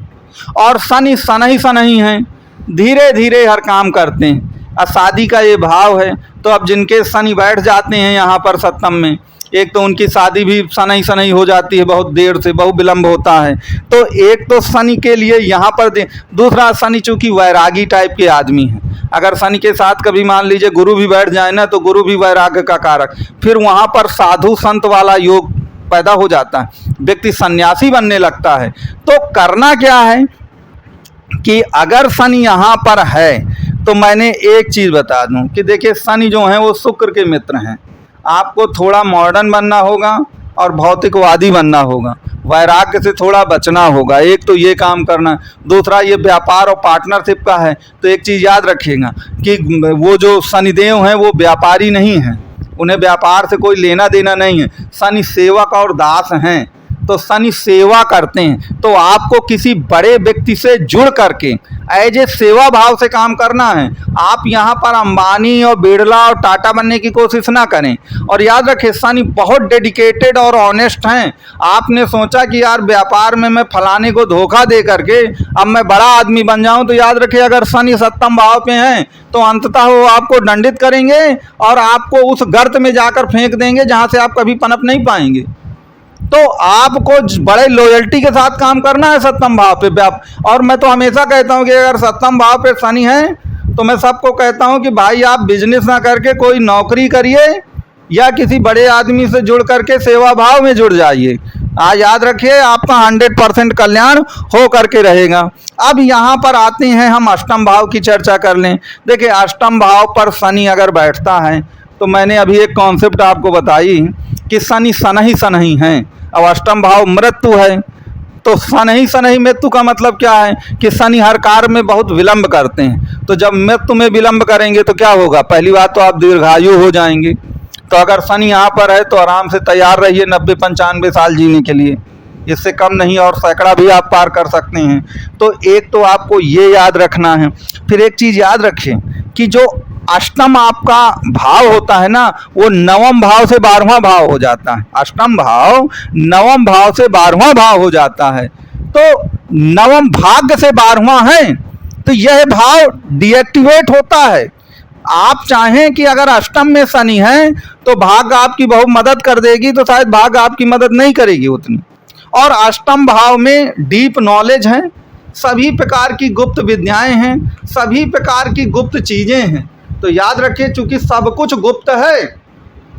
और शनि सनही हैं, धीरे धीरे हर काम करते हैं। शादी का ये भाव है तो अब जिनके शनि बैठ जाते हैं यहाँ पर सप्तम में, एक तो उनकी शादी भी सनही हो जाती है, बहुत देर से, बहुत विलम्ब होता है। तो एक तो शनि के लिए यहाँ पर दूसरा शनि चूँकि वैरागी टाइप के आदमी है। अगर शनि के साथ कभी मान लीजिए गुरु भी बैठ जाए ना तो गुरु भी वैराग्य का कारक, फिर वहाँ पर साधु संत वाला योग पैदा हो जाता है, व्यक्ति सन्यासी बनने लगता है। तो करना क्या है कि अगर शनि यहाँ पर है तो मैंने एक चीज़ बता दूं कि देखिए, शनि जो हैं वो शुक्र के मित्र हैं। आपको थोड़ा मॉडर्न बनना होगा और भौतिकवादी बनना होगा, वैराग्य से थोड़ा बचना होगा। एक तो ये काम करना, दूसरा ये व्यापार और पार्टनरशिप का है। तो एक चीज़ याद रखिएगा कि वो जो शनिदेव हैं वो व्यापारी नहीं हैं, उन्हें व्यापार से कोई लेना देना नहीं है। शनि सेवक और दास हैं, तो शनि सेवा करते हैं। तो आपको किसी बड़े व्यक्ति से जुड़ करके एज ए सेवा भाव से काम करना है। आप यहाँ पर अंबानी और बिरला और टाटा बनने की कोशिश ना करें। और याद रखें, शनि बहुत डेडिकेटेड और ऑनेस्ट हैं। आपने सोचा कि यार व्यापार में मैं फलाने को धोखा दे करके अब मैं बड़ा आदमी बन जाऊं, तो याद रखिए अगर शनि सप्तम भाव पे हैं तो अंततः वो आपको दंडित करेंगे और आपको उस गर्त में जाकर फेंक देंगे जहाँ से आप कभी पनप नहीं पाएंगे। तो आपको बड़े लॉयल्टी के साथ काम करना है सप्तम भाव पे। और मैं तो हमेशा कहता हूँ कि अगर सप्तम भाव पे शनि है तो मैं सबको कहता हूँ कि भाई आप बिजनेस ना करके कोई नौकरी करिए या किसी बड़े आदमी से जुड़ करके सेवा भाव में जुड़ जाइए। आज याद रखिए, आपका 100% कल्याण हो करके रहेगा। अब यहाँ पर आते हैं हम अष्टम भाव की चर्चा कर लें। देखिए, अष्टम भाव पर शनि अगर बैठता है तो मैंने अभी एक कॉन्सेप्ट आपको बताई कि शनि सनही हैं। अब अष्टम भाव मृत्यु है तो सनही मृत्यु का मतलब क्या है कि शनि हर कार्य में बहुत विलंब करते हैं। तो जब मृत्यु में विलंब करेंगे तो क्या होगा? पहली बात तो आप दीर्घायु हो जाएंगे। तो अगर शनि यहाँ पर है तो आराम से तैयार रहिए 90-95 साल जीने के लिए। इससे कम नहीं, और सैकड़ा भी आप पार कर सकते हैं। तो एक तो आपको ये याद रखना है। फिर एक चीज़ याद रखें कि जो अष्टम आपका भाव होता है ना, वो नवम भाव से 12वां भाव हो जाता है। अष्टम भाव नवम भाव से 12वां भाव हो जाता है। तो नवम भाग्य से 12वां है, तो यह भाव डीएक्टिवेट होता है। आप चाहें कि अगर अष्टम में शनि है तो भाग्य आपकी बहुत मदद कर देगी, तो शायद भाग्य आपकी मदद नहीं करेगी उतनी। और अष्टम भाव में डीप नॉलेज है, सभी प्रकार की गुप्त विद्याएं हैं, सभी प्रकार की गुप्त चीज़ें हैं। तो याद रखिए, चूंकि सब कुछ गुप्त है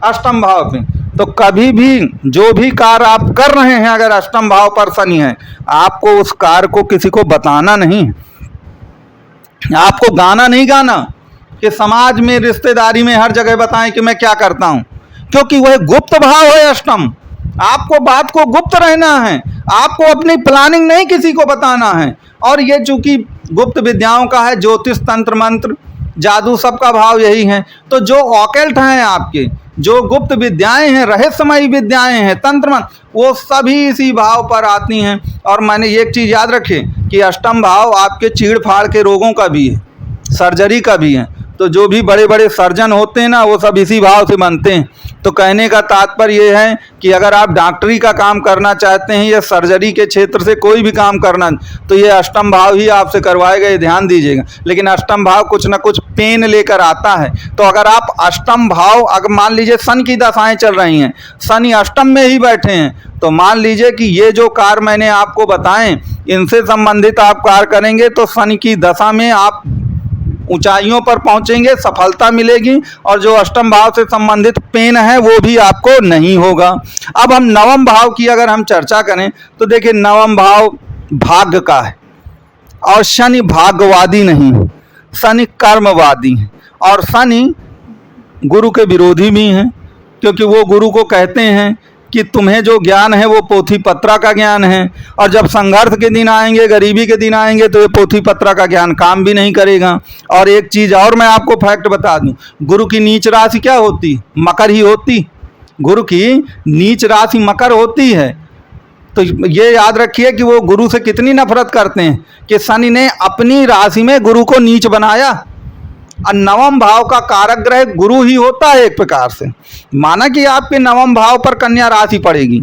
अष्टम भाव में, तो कभी भी जो भी कार्य आप कर रहे हैं अगर अष्टम भाव पर शनि है, आपको उस कार्य को किसी को बताना नहीं, आपको गाना नहीं गाना कि समाज में, रिश्तेदारी में हर जगह बताएं कि मैं क्या करता हूं, क्योंकि वह गुप्त भाव है अष्टम। आपको बात को गुप्त रहना है, आपको अपनी प्लानिंग नहीं किसी को बताना है। और ये चूंकि गुप्त विद्याओं का है, ज्योतिष, तंत्र, मंत्र, जादू, सबका भाव यही है। तो जो ऑकल्ट हैं आपके, जो गुप्त विद्याएं हैं, रहस्यमयी विद्याएं हैं, तंत्र मंत्र, वो सभी इसी भाव पर आती हैं। और मैंने एक चीज़ याद रखे कि अष्टम भाव आपके चीड़ फाड़ के रोगों का भी है, सर्जरी का भी है। तो जो भी बड़े बड़े सर्जन होते हैं ना, वो सब इसी भाव से बनते हैं। तो कहने का तात्पर्य ये है कि अगर आप डॉक्टरी का काम करना चाहते हैं या सर्जरी के क्षेत्र से कोई भी काम करना, तो ये अष्टम भाव ही आपसे करवाएगा, ये ध्यान दीजिएगा। लेकिन अष्टम भाव कुछ ना कुछ पेन लेकर आता है। तो अगर आप अष्टम भाव, अगर मान लीजिए शनि की दशाएं चल रही हैं, शनि अष्टम में ही बैठे हैं, तो मान लीजिए कि ये जो कार्य मैंने आपको बताएं, इनसे संबंधित आप कार्य करेंगे तो शनि की दशा में आप ऊंचाइयों पर पहुंचेंगे, सफलता मिलेगी, और जो अष्टम भाव से संबंधित पेन है वो भी आपको नहीं होगा। अब हम नवम भाव की अगर हम चर्चा करें तो देखिए, नवम भाव भाग्य का है, और शनि भाग्यवादी नहीं है, शनि कर्मवादी है। और शनि गुरु के विरोधी भी हैं, क्योंकि वो गुरु को कहते हैं कि तुम्हें जो ज्ञान है वो पोथी पत्रा का ज्ञान है, और जब संघर्ष के दिन आएंगे, गरीबी के दिन आएंगे, तो ये पोथी पत्रा का ज्ञान काम भी नहीं करेगा। और एक चीज़ और मैं आपको फैक्ट बता दूं, गुरु की नीच राशि क्या होती? मकर ही होती। गुरु की नीच राशि मकर होती है। तो ये याद रखिए कि वो गुरु से कितनी नफरत करते हैं कि शनि ने अपनी राशि में गुरु को नीच बनाया। और नवम भाव का कारक ग्रह गुरु ही होता है एक प्रकार से। माना कि आपके नवम भाव पर कन्या राशि पड़ेगी,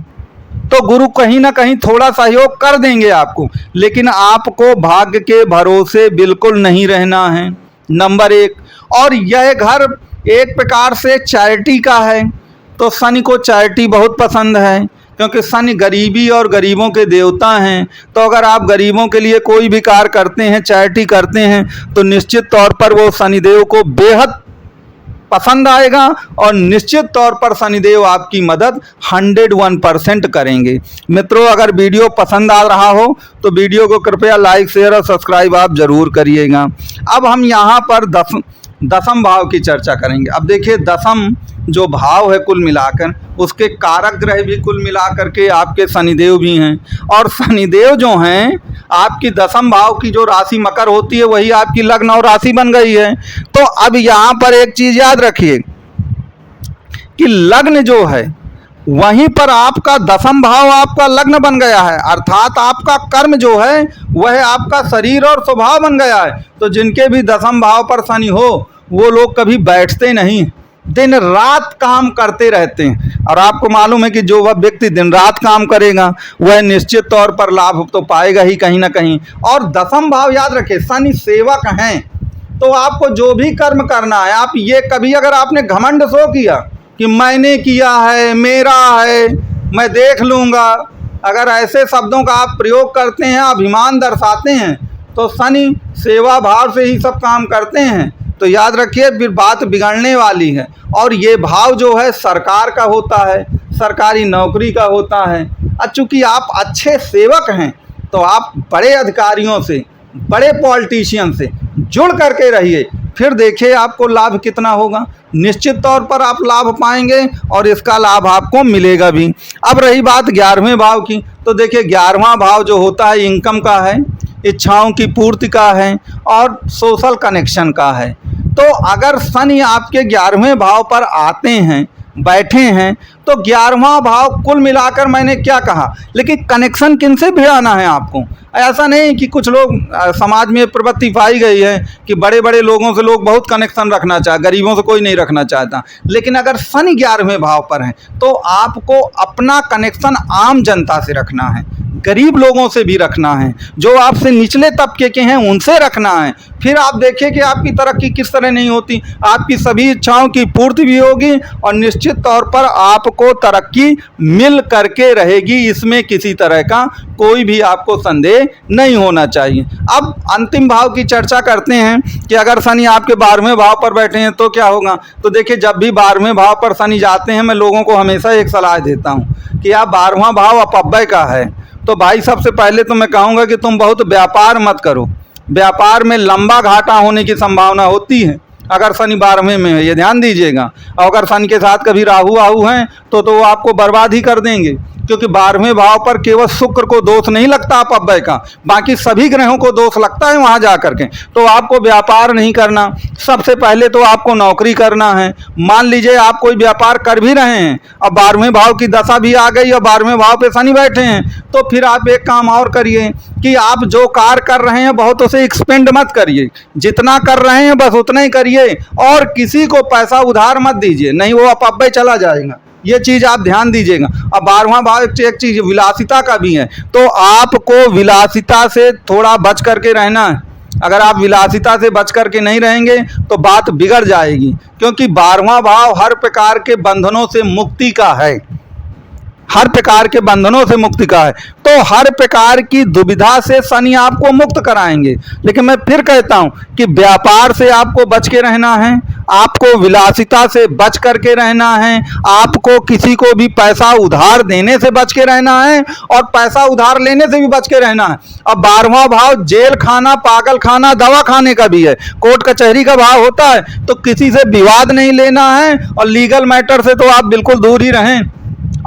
तो गुरु कहीं ना कहीं थोड़ा सहयोग कर देंगे आपको, लेकिन आपको भाग्य के भरोसे बिल्कुल नहीं रहना है, नंबर एक। और यह घर एक प्रकार से चैरिटी का है, तो शनि को चैरिटी बहुत पसंद है, क्योंकि शनि गरीबी और गरीबों के देवता हैं। तो अगर आप गरीबों के लिए कोई भी कार्य करते हैं, चैरिटी करते हैं, तो निश्चित तौर पर वो शनिदेव को बेहद पसंद आएगा, और निश्चित तौर पर शनिदेव आपकी मदद 101% करेंगे। मित्रों, अगर वीडियो पसंद आ रहा हो तो वीडियो को कृपया लाइक, शेयर और सब्सक्राइब आप ज़रूर करिएगा। अब हम यहाँ पर दसम भाव की चर्चा करेंगे। अब देखिए, दसम जो भाव है कुल मिलाकर, उसके कारक ग्रह भी कुल मिलाकर के आपके शनिदेव भी हैं। और शनिदेव जो हैं, आपकी दसम भाव की जो राशि मकर होती है, वही आपकी लग्न और राशि बन गई है। तो अब यहाँ पर एक चीज़ याद रखिए कि लग्न जो है, वहीं पर आपका दसम भाव आपका लग्न बन गया है, अर्थात आपका कर्म जो है वह आपका शरीर और स्वभाव बन गया है। तो जिनके भी दसम भाव पर शनि हो, वो लोग कभी बैठते नहीं, दिन रात काम करते रहते हैं। और आपको मालूम है कि जो वह व्यक्ति दिन रात काम करेगा वह निश्चित तौर पर लाभ तो पाएगा ही कहीं ना कहीं। और दसम भाव याद रखें, शनि सेवक हैं, तो आपको जो भी कर्म करना है, आप ये कभी अगर आपने घमंड सो किया कि मैंने किया है, मेरा है, मैं देख लूँगा, अगर ऐसे शब्दों का आप प्रयोग करते हैं, अभिमान दर्शाते हैं, तो शनि सेवा भाव से ही सब काम करते हैं। तो याद रखिए, फिर बात बिगड़ने वाली है। और ये भाव जो है सरकार का होता है, सरकारी नौकरी का होता है। और चूँकि आप अच्छे सेवक हैं, तो आप बड़े अधिकारियों से, बड़े पॉलिटिशियन से जुड़ करके रहिए, फिर देखिए आपको लाभ कितना होगा। निश्चित तौर पर आप लाभ पाएंगे, और इसका लाभ आपको मिलेगा भी। अब रही बात 11वें भाव की, तो देखिए 11वां भाव जो होता है इनकम का है, इच्छाओं की पूर्ति का है, और सोशल कनेक्शन का है। तो अगर शनि आपके 11वें भाव पर आते हैं, बैठे हैं तो 11वां भाव कुल मिलाकर मैंने क्या कहा, लेकिन कनेक्शन किन से भिड़ाना है आपको। ऐसा नहीं कि कुछ लोग समाज में प्रवृत्ति पाई गई है कि बड़े बड़े लोगों से लोग बहुत कनेक्शन रखना चाहते, गरीबों से कोई नहीं रखना चाहता। लेकिन अगर शनि 11वें भाव पर है तो आपको अपना कनेक्शन आम जनता से रखना है, गरीब लोगों से भी रखना है, जो आपसे निचले तबके के हैं उनसे रखना है। फिर आप देखिए कि आपकी तरक्की किस तरह नहीं होती, आपकी सभी इच्छाओं की पूर्ति भी होगी और निश्चित तौर पर आपको तरक्की मिल करके रहेगी। इसमें किसी तरह का कोई भी आपको संदेह नहीं होना चाहिए। अब अंतिम भाव की चर्चा करते हैं कि अगर शनि आपके 12वें भाव पर बैठे हैं तो क्या होगा। तो देखिए, जब भी 12वें भाव पर शनि जाते हैं, मैं लोगों को हमेशा एक सलाह देता हूँ कि आप 12वां भाव अपव्यय का है तो भाई सबसे पहले तो मैं कहूँगा कि तुम बहुत व्यापार मत करो। व्यापार में लंबा घाटा होने की संभावना होती है अगर शनि 12वें में है, ये ध्यान दीजिएगा। और अगर शनि के साथ कभी राहु हैं तो वो आपको बर्बाद ही कर देंगे, क्योंकि 12वें भाव पर केवल शुक्र को दोष नहीं लगता अपव्यय का, बाकी सभी ग्रहों को दोष लगता है वहां जा करके। तो आपको व्यापार नहीं करना, सबसे पहले तो आपको नौकरी करना है। मान लीजिए आप कोई व्यापार कर भी रहे हैं, अब 12वें भाव की दशा भी आ गई और 12वें भाव पे शनि बैठे हैं, तो फिर आप एक काम और करिए कि आप जो कार्य कर रहे हैं बहुत उसे एक्सपेंड मत करिए, जितना कर रहे हैं बस उतना ही करिए और किसी को पैसा उधार मत दीजिए, नहीं वो अपव्यय चला जाएगा। ये चीज़ आप ध्यान दीजिएगा। अब 12वां भाव एक चीज़ विलासिता का भी है, तो आपको विलासिता से थोड़ा बच करके रहना है। अगर आप विलासिता से बच करके नहीं रहेंगे तो बात बिगड़ जाएगी, क्योंकि 12वां भाव हर प्रकार के बंधनों से मुक्ति का है, हर प्रकार के बंधनों से मुक्ति का है। तो हर प्रकार की दुविधा से शनि आपको मुक्त कराएंगे। लेकिन मैं फिर कहता हूं कि व्यापार से आपको बच के रहना है, आपको विलासिता से बच करके रहना है, आपको किसी को भी पैसा उधार देने से बच के रहना है और पैसा उधार लेने से भी बच के रहना है। अब 12वां भाव जेल खाना, पागल खाना, दवा खाने का भी है, कोर्ट कचहरी का भाव होता है। तो किसी से विवाद नहीं लेना है और लीगल मैटर से तो आप बिल्कुल दूर ही रहें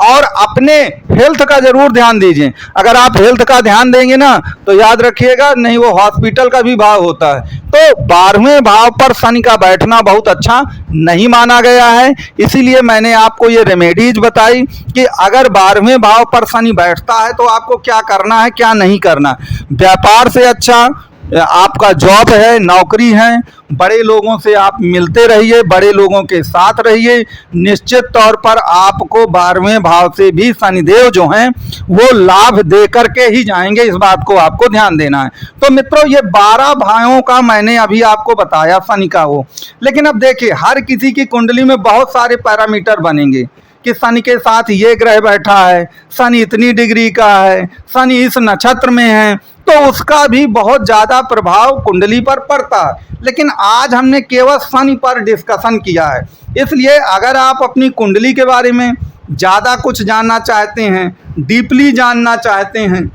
और अपने हेल्थ का जरूर ध्यान दीजिए। अगर आप हेल्थ का ध्यान देंगे ना तो याद रखिएगा, नहीं वो हॉस्पिटल का भी भाव होता है। तो 12वें भाव पर शनि का बैठना बहुत अच्छा नहीं माना गया है, इसीलिए मैंने आपको ये रेमेडीज बताई कि अगर 12वें भाव पर शनि बैठता है तो आपको क्या करना है, क्या नहीं करना। व्यापार से अच्छा आपका जॉब है, नौकरी है, बड़े लोगों से आप मिलते रहिए, बड़े लोगों के साथ रहिए। निश्चित तौर पर आपको 12वें भाव से भी शनिदेव जो हैं वो लाभ दे करके ही जाएंगे, इस बात को आपको ध्यान देना है। तो मित्रों, ये 12 भावों का मैंने अभी आपको बताया शनि का वो। लेकिन अब देखिए, हर किसी की कुंडली में बहुत सारे पैरामीटर बनेंगे कि शनि के साथ ये ग्रह बैठा है, शनि इतनी डिग्री का है, शनि इस नक्षत्र में है, तो उसका भी बहुत ज़्यादा प्रभाव कुंडली पर पड़ता है। लेकिन आज हमने केवल शनि पर डिस्कशन किया है, इसलिए अगर आप अपनी कुंडली के बारे में ज़्यादा कुछ जानना चाहते हैं, डीपली जानना चाहते हैं,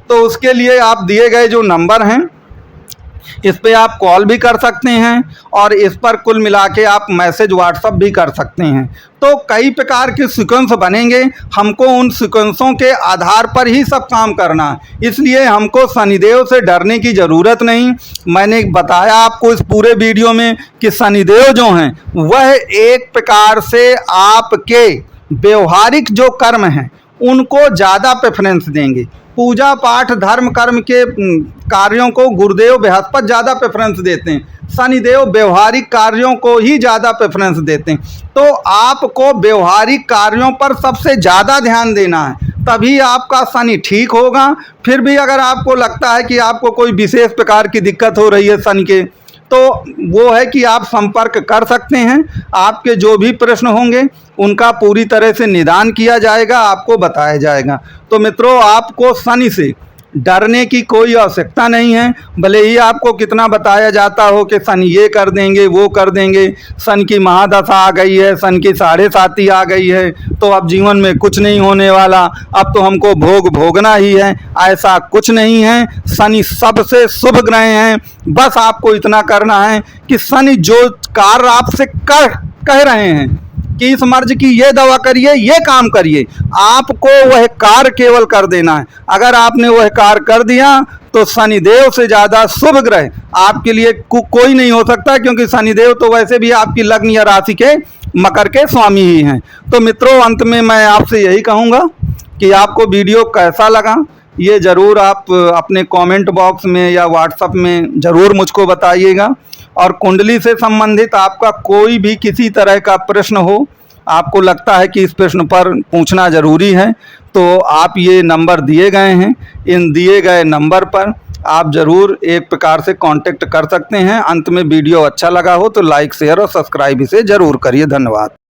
तो उसके लिए आप दिए गए जो नंबर हैं इस पे आप कॉल भी कर सकते हैं और इस पर कुल मिला के आप मैसेज व्हाट्सअप भी कर सकते हैं। तो कई प्रकार के सीक्वेंस बनेंगे, हमको उन सीक्वेंसों के आधार पर ही सब काम करना है, इसलिए हमको शनिदेव से डरने की ज़रूरत नहीं। मैंने बताया आपको इस पूरे वीडियो में कि शनिदेव जो हैं वह एक प्रकार से आपके व्यवहारिक जो कर्म हैं उनको ज़्यादा प्रेफरेंस देंगे। पूजा पाठ धर्म कर्म के कार्यों को गुरुदेव बृहस्पति ज़्यादा प्रेफरेंस देते हैं, शनिदेव व्यवहारिक कार्यों को ही ज़्यादा प्रेफरेंस देते हैं। तो आपको व्यवहारिक कार्यों पर सबसे ज़्यादा ध्यान देना है, तभी आपका शनि ठीक होगा। फिर भी अगर आपको लगता है कि आपको कोई विशेष प्रकार की दिक्कत हो रही है शनि के, तो वो है कि आप संपर्क कर सकते हैं, आपके जो भी प्रश्न होंगे उनका पूरी तरह से निदान किया जाएगा, आपको बताया जाएगा। तो मित्रों, आपको शनि से डरने की कोई आवश्यकता नहीं है, भले ही आपको कितना बताया जाता हो कि शनि ये कर देंगे वो कर देंगे, शनि की महादशा आ गई है, शनि की 7.5 आ गई है, तो अब जीवन में कुछ नहीं होने वाला, अब तो हमको भोग भोगना ही है। ऐसा कुछ नहीं है, शनि सबसे शुभ ग्रह हैं। बस आपको इतना करना है कि शनि जो कार्य आपसे कह रहे हैं कि इस मर्ज की ये दवा करिए, ये काम करिए, आपको वह कार्य केवल कर देना है। अगर आपने वह कार्य कर दिया तो शनिदेव से ज़्यादा शुभ ग्रह आपके लिए कोई नहीं हो सकता, क्योंकि शनिदेव तो वैसे भी आपकी लग्न या राशि के मकर के स्वामी ही हैं। तो मित्रों, अंत में मैं आपसे यही कहूँगा कि आपको वीडियो कैसा लगा ये ज़रूर आप अपने कमेंट बॉक्स में या व्हाट्सएप में ज़रूर मुझको बताइएगा। और कुंडली से संबंधित आपका कोई भी किसी तरह का प्रश्न हो, आपको लगता है कि इस प्रश्न पर पूछना ज़रूरी है, तो आप ये नंबर दिए गए हैं, इन दिए गए नंबर पर आप ज़रूर एक प्रकार से कांटेक्ट कर सकते हैं। अंत में वीडियो अच्छा लगा हो तो लाइक, शेयर और सब्सक्राइब इसे ज़रूर करिए। धन्यवाद।